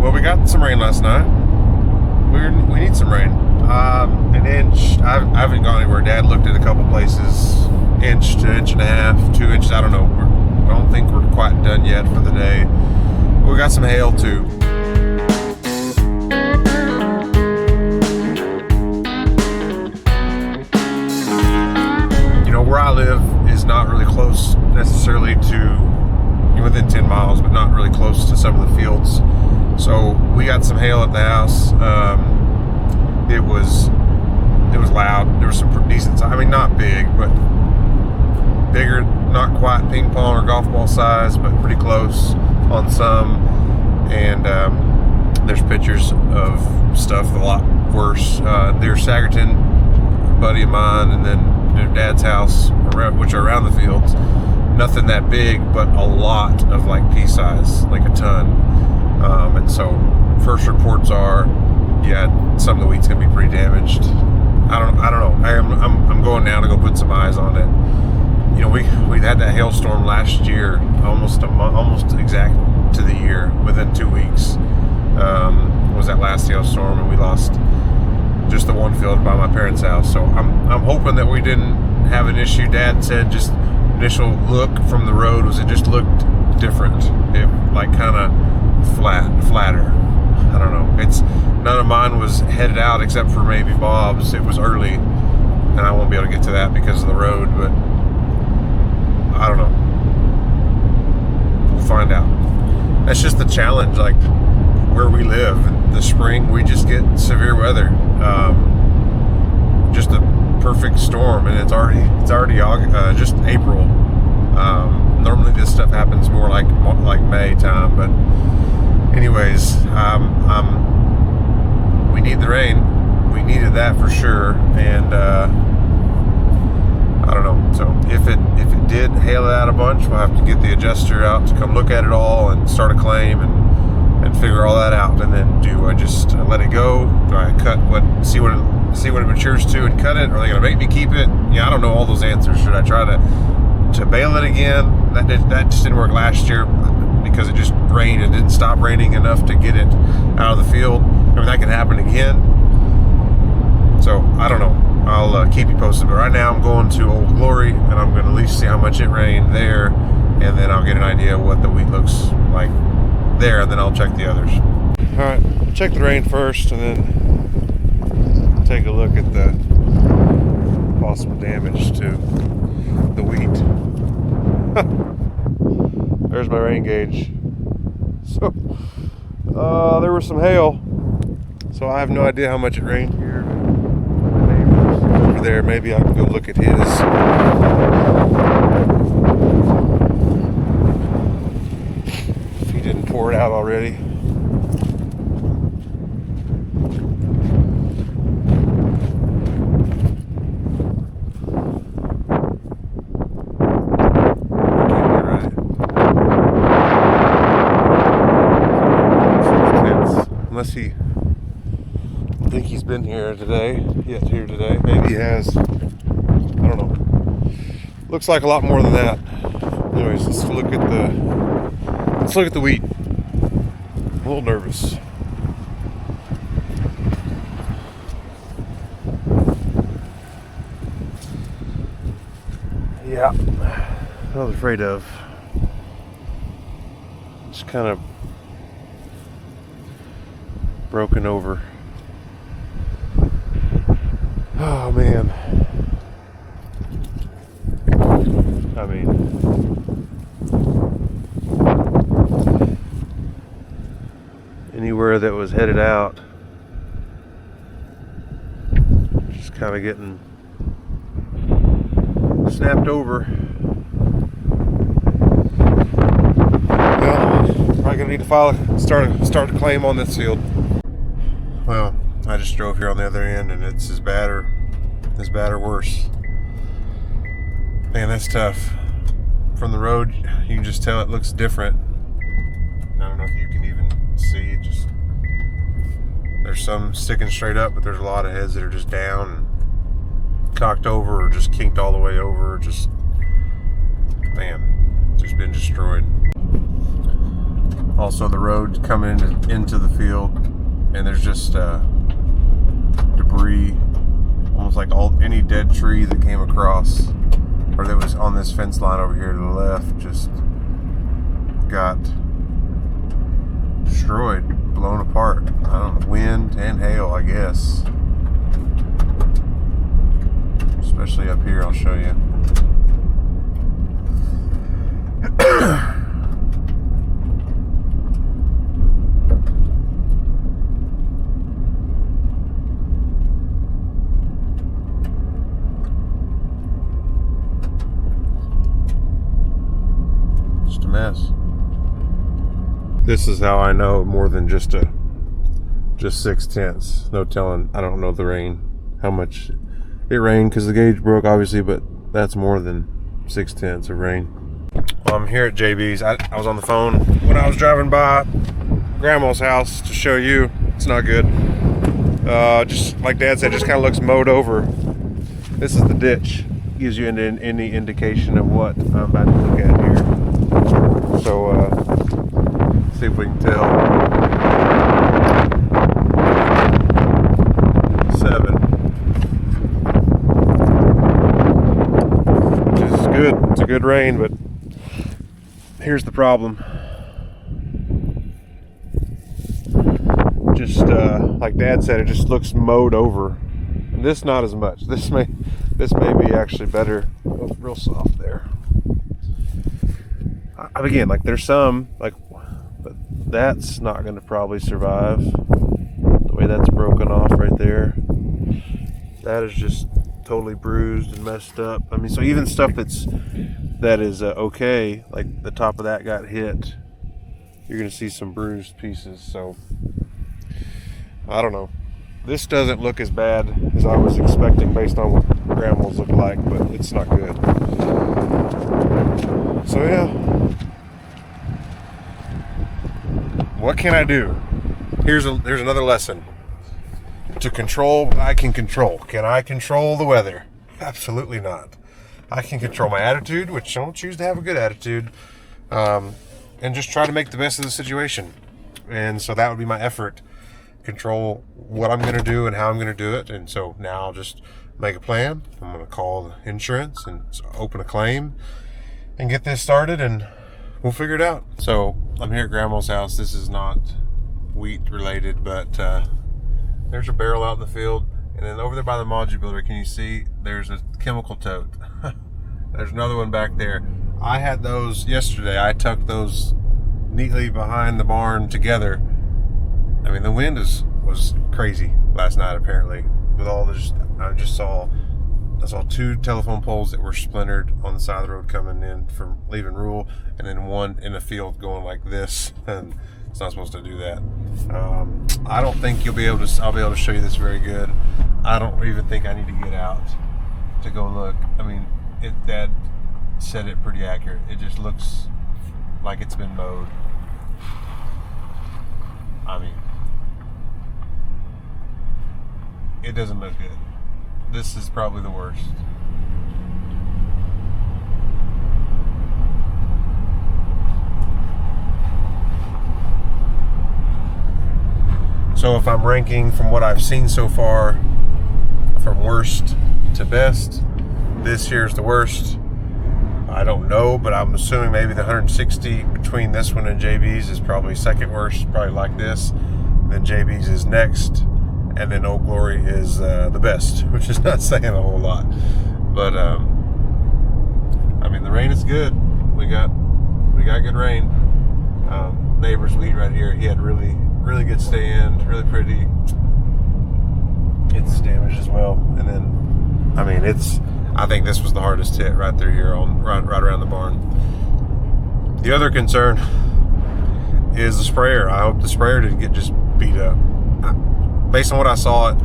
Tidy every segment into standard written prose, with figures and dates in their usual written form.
Well, we got some rain last night. We need some rain. An inch. I haven't gone anywhere. Dad looked at a couple places. Inch to inch and a half, 2 inches. I don't know. I don't think we're quite done yet for the day. We got some hail too. You know, where I live is not really close necessarily to, within 10 miles, but not really close to some of the fields. So we got some hail at the house. It was loud. There was some decent, I mean, not big, but bigger, not quite ping pong or golf ball size, but pretty close on some. And there's pictures of stuff a lot worse. There's Sagerton, a buddy of mine, and then their dad's house, which are around the fields. Nothing that big, but a lot of like pea size, like a ton. And so first reports are, yeah, some of the wheat's gonna be pretty damaged. I don't know. I'm going down to go put some eyes on it. You know, we had that hailstorm last year, almost exact to the year, within 2 weeks. Was that last hailstorm, and we lost just the one field by my parents' house. So I'm hoping that we didn't have an issue. Dad said just initial look from the road was it just looked different. It like kind of flatter. I don't know. None of mine was headed out except for maybe Bob's. It was early, and I won't be able to get to that because of the road, but I don't know. We'll find out. That's just the challenge, like where we live. In the spring, we just get severe weather. Just a perfect storm, and it's already August, just April. Normally this stuff happens more like May time, but anyways, we need the rain. We needed that for sure, and I don't know. So if it did hail it out a bunch, we'll have to get the adjuster out to come look at it all and start a claim and figure all that out. And then do I just let it go? Do I cut see what it matures to and cut it? Are they going to make me keep it? Yeah, I don't know all those answers. Should I try to bale it again? That just didn't work last year because it just rained and didn't stop raining enough to get it out of the field. I mean, that can happen again. So I don't know. I'll keep you posted. But right now I'm going to Old Glory, and I'm going to at least see how much it rained there, and then I'll get an idea of what the wheat looks like there, and then I'll check the others. All right, check the rain first, and then take a look at the possible damage to the wheat. There's my rain gauge. So there was some hail, so I have no idea how much it rained here. Over there, maybe I can go look at his. If he didn't pour it out already. Unless I think he's been here today. Maybe he has. I don't know. Looks like a lot more than that. Anyways, let's look at the wheat. I'm a little nervous. Yeah, I was afraid of. Just kind of broken over. Oh man. I mean, anywhere that was headed out, just kind of getting snapped over. Well, probably gonna need to start a claim on this field. Well, I just drove here on the other end, and it's as bad or worse. Man, that's tough. From the road, you can just tell it looks different. I don't know if you can even see it. Just there's some sticking straight up, but there's a lot of heads that are just down and cocked over or just kinked all the way over. Just, man, just been destroyed. also the road coming into the field, and there's just debris, almost like any dead tree that came across or that was on this fence line over here to the left just got destroyed, blown apart. I don't know, wind and hail, I guess. Especially up here, I'll show you. Just a mess. This is how I know more than just 6/10. No telling. I don't know the rain, how much it rained, because the gauge broke obviously, but that's more than 6/10 of rain. Well, I'm here at JB's. I was on the phone when I was driving by Grandma's house to show you. It's not good. Just like Dad said, just kind of looks mowed over. This is the ditch. Gives you any indication of what I'm about to look at here. So see if we can tell. 7. Which is good. It's a good rain, but here's the problem. Just like Dad said, it just looks mowed over. And this not as much. This may be actually better. Oh, real soft there. Again, like there's some, like, but that's not going to probably survive. The way that's broken off right there. That is just totally bruised and messed up. I mean, so even stuff that is okay, like the top of that got hit, you're going to see some bruised pieces. So I don't know. This doesn't look as bad as I was expecting based on what Grandma's look like, but it's not good. So yeah, what can I do? There's another lesson. To control what I can control. Can I control the weather? Absolutely not. I can control my attitude, which I don't choose to have a good attitude, and just try to make the best of the situation. And so that would be my effort. Control what I'm going to do and how I'm going to do it. And so now I'll just make a plan. I'm going to call the insurance and open a claim and get this started, and we'll figure it out. So I'm here at Grandma's house. This is not wheat related, but there's a barrel out in the field, and then over there by the module builder, can you see there's a chemical tote? There's another one back there. I had those yesterday. I tucked those neatly behind the barn together. I mean, the wind was crazy last night apparently. With all this, I saw 2 telephone poles that were splintered on the side of the road coming in from leaving rural, and then one in the field going like this, and it's not supposed to do that. I don't think I'll be able to show you this very good. I don't even think I need to get out to go look. I mean, Dad said it pretty accurate. It just looks like it's been mowed. I mean, it doesn't look good. This is probably the worst. So if I'm ranking from what I've seen so far, from worst to best, this here's the worst. I don't know, but I'm assuming maybe the 160 between this one and JB's is probably second worst, probably like this. Then JB's is next, and then Old Glory is the best, which is not saying a whole lot. But I mean, the rain is good. We got good rain. Neighbor's wheat right here, he had really good stand, really pretty. It's damaged as well. And then, I mean, I think this was the hardest hit right there here right around the barn. The other concern is the sprayer. I hope the sprayer didn't get just beat up. Based on what I saw at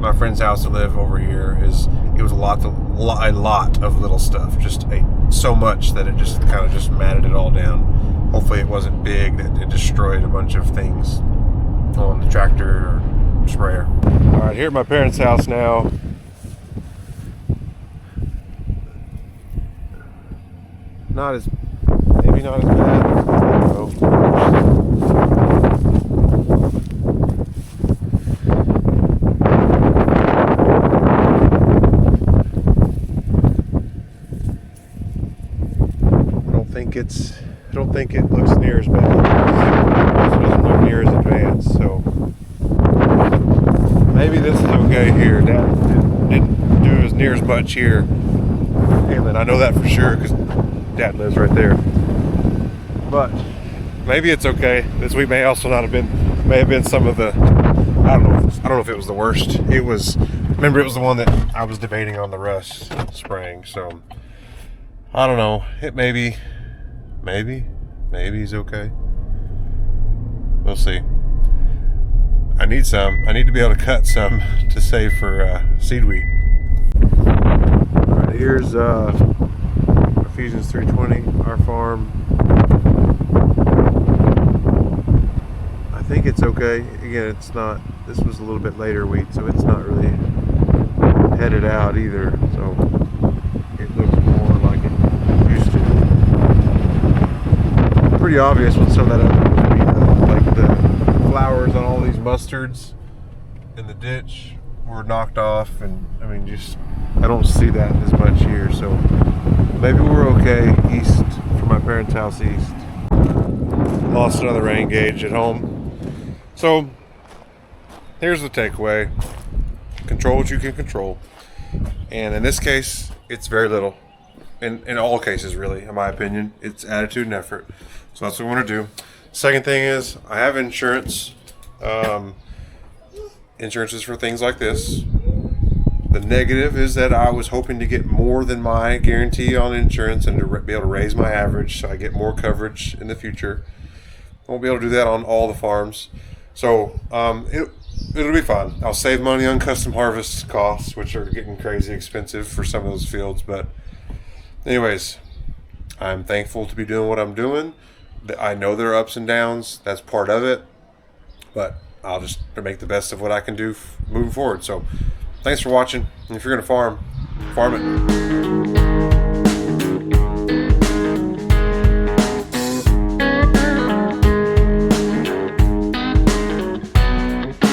my friend's house to live over here, it was a lot of little stuff, just so much that it just kind of just matted it all down. Hopefully it wasn't big that it destroyed a bunch of things on the tractor or sprayer. All right, here at my parents' house now. Maybe not as bad. I don't know. think it looks near as bad. It doesn't look near as advanced, so maybe this is okay here. Dad didn't do as near as much here. And I know that for sure because Dad lives right there. But maybe it's okay. This week may also not have been some of the, I don't know if it was the worst. Remember it was the one that I was debating on the rust spraying. So I don't know. It maybe he's okay. We'll see. I need to be able to cut some to save for seed wheat. All right, here's Ephesians 3:20, our farm. I think it's okay. Again, it's not. This was a little bit later wheat, so it's not really headed out either. So it looks more like it used to. Pretty obvious when some of that other was wheat, like the flowers on all these mustards in the ditch were knocked off, and I mean, just I don't see that as much here. So maybe we're okay east from my parents' house east. Lost another rain gauge at home. So here's the takeaway: control what you can control, and in this case, it's very little. In all cases, really, in my opinion, it's attitude and effort. So that's what we want to do. Second thing is, I have insurance. Insurance is for things like this. The negative is that I was hoping to get more than my guarantee on insurance and to be able to raise my average so I get more coverage in the future. I won't be able to do that on all the farms. So it'll be fun. I'll save money on custom harvest costs, which are getting crazy expensive for some of those fields. But anyways, I'm thankful to be doing what I'm doing. I know there are ups and downs. That's part of it. But I'll just make the best of what I can do moving forward. So thanks for watching. And if you're going to farm it.